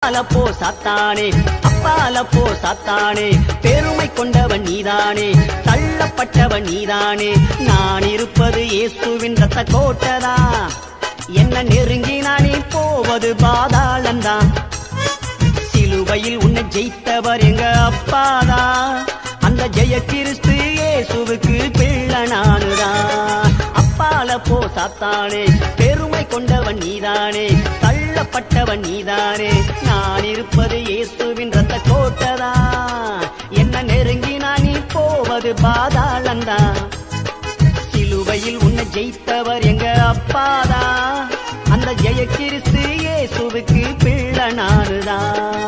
அப்பாலப்போ சாத்தானே, அப்பாலப்போ சாத்தானே, பெருமை கொண்டவன் நீதானே, தள்ளப்பட்டவன் நீதானே. நான் இருப்பது இயேசுவின் ரத்த கோட்டதா, என்ன நெருங்கி நானே போவது பாதாளந்தான். சிலுவையில் உன்னை ஜெயித்தவர் எங்க அப்பாதா, அந்த ஜெய கிறிஸ்து இயேசுவுக்கு பிள்ளை நானுதான். அப்பாலப்போ சாத்தானே, பெருமை கொண்டவன் நீதானே, தள்ளப்பட்டவன் நீதானே. நான் இருப்பது இயேசுவின் ரத்த கோட்டதா, என்ன நெருங்கி நான் போவது பாதாளந்தா. சிலுவையில் உன்னை ஜெயித்தவர் எங்க அப்பாதா, அந்த ஜெய கிறிஸ்து இயேசுவுக்கு பிள்ளை நானுதான்.